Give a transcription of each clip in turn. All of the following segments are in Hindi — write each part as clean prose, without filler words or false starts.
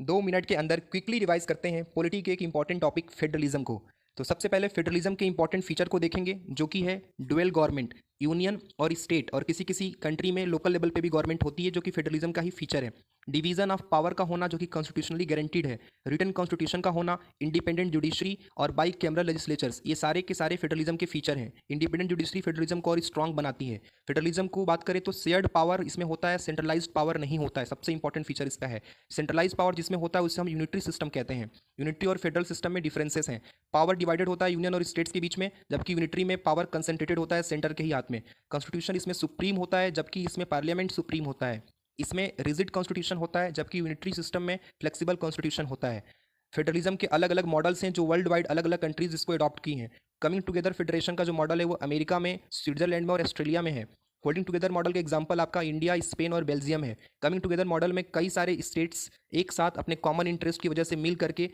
2 मिनट के अंदर क्विकली रिवाइज करते हैं पॉलिटी के एक इंपॉर्टेंट टॉपिक फेडरलिज्म को। तो सबसे पहले फेडरलिज्म के इंपॉर्टेंट फीचर को देखेंगे, जो कि है डुअल गवर्नमेंट, यूनियन और स्टेट, और किसी किसी कंट्री में लोकल लेवल पे भी गवर्नमेंट होती है, जो कि फेडरलिज्म का ही फीचर है। डिवीजन ऑफ पावर का होना, जो कि कॉन्स्टिट्यूशनली गारंटीड है। रिटन कॉन्स्टिट्यूशन का होना, इंडिपेंडेंट जुडिशरी और बाई कैमरल लेजिस्लेचर्स, ये सारे के सारे फेडरलिज्म के फीचर हैं। इंडिपेंडेंट जुडिशरी फेडरलिज्म को और स्ट्रॉन्ग बनाती है। फेडरलिज्म को बात करें तो शेयर्ड पावर इसमें होता है, सेंट्रलाइज्ड पावर नहीं होता है। सबसे इंपॉर्टेंट फीचर इसका है। सेंट्रलाइज्ड पावर जिसमें होता है उसे हम यूनिटरी सिस्टम कहते हैं। यूनिटरी और फेडरल सिस्टम में डिफरेंसेस हैं। पावर डिवाइडेड होता है यूनियन और स्टेट्स के बीच में, जबकि यूनिटरी में पावर कंसंट्रेटेड होता है सेंटर के ही हाथ में। कॉन्स्टिट्यूशन इसमें सुप्रीम होता है, जबकि इसमें पार्लियामेंट सुप्रीम होता है। इसमें रिजिड कॉन्स्टिट्यूशन होता है, जबकि यूनिटरी सिस्टम में फ्लेक्सिबल कॉन्स्टिट्यूशन होता है। फेडरलिज्म के अलग अलग मॉडल्स हैं जो वर्ल्ड वाइड अलग अलग कंट्रीज इसको अडॉप्ट की हैं। कमिंग टुगेदर फेडरेशन का जो मॉडल है वो अमेरिका में, स्विट्जरलैंड में और ऑस्ट्रेलिया में है। होल्डिंग टुगेदर मॉडल का एग्जांपल आपका इंडिया, स्पेन और बेल्जियम है। कमिंग टुगेदर मॉडल में कई सारे स्टेट्स एक साथ अपने कॉमन इंटरेस्ट की वजह से मिल करके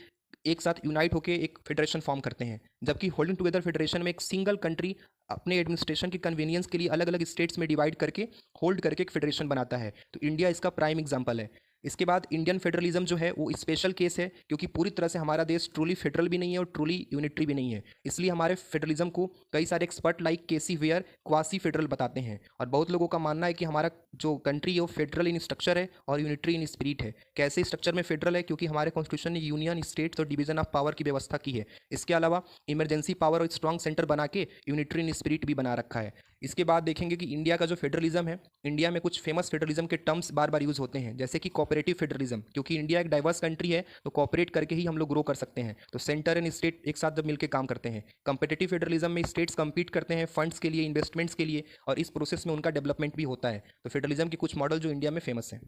एक साथ यूनाइट होकर एक फेडरेशन फॉर्म करते हैं। जबकि होल्डिंग टुगेदर फेडरेशन में एक सिंगल कंट्री अपने एडमिनिस्ट्रेशन के कन्वीनियंस के लिए अलग अलग स्टेट्स में डिवाइड करके होल्ड करके एक फेडरेशन बनाता है। तो इंडिया इसका प्राइम एग्जांपल है। इसके बाद इंडियन फेडरलिज्म जो है वो स्पेशल केस है, क्योंकि पूरी तरह से हमारा देश ट्रूली फेडरल भी नहीं है और ट्रूली यूनिटरी भी नहीं है। इसलिए हमारे फेडरलिज्म को कई सारे expert like K C Wheare quasi federal बताते हैं। और बहुत लोगों का मानना है कि हमारा जो कंट्री है वो फेडरल इन स्ट्रक्चर है और यूनिटरी इन स्पिरिट है। कैसे स्ट्रक्चर में फेडरल है? क्योंकि हमारे कॉन्स्टिट्यूशन ने यूनियन, स्टेट्स और डिवीजन ऑफ पावर की व्यवस्था की है। इसके अलावा इमरजेंसी पावर और स्ट्रॉन्ग सेंटर बना के यूनिटरी इन स्पिरिट भी बना रखा है। इसके बाद देखेंगे कि इंडिया का जो फेडरलिज्म है, इंडिया में कुछ फेमस फेडरलिज्म के टर्म्स बार बार यूज होते हैं, जैसे कि कोऑपरेटिव फेडरलिज्म। क्योंकि इंडिया एक डाइवर्स कंट्री है तो कोऑपरेट करके ही हम लोग ग्रो कर सकते हैं। तो सेंटर एंड स्टेट एक साथ जब मिलकर काम करते हैं। कंपेटिटिव फेडरलिज्म में स्टेट्स कंपीट करते हैं फंड्स के लिए, इन्वेस्टमेंट्स के लिए, और इस प्रोसेस में उनका डेवलपमेंट भी होता है। तो फेडरलिज्म के कुछ मॉडल जो इंडिया में फेमस हैं।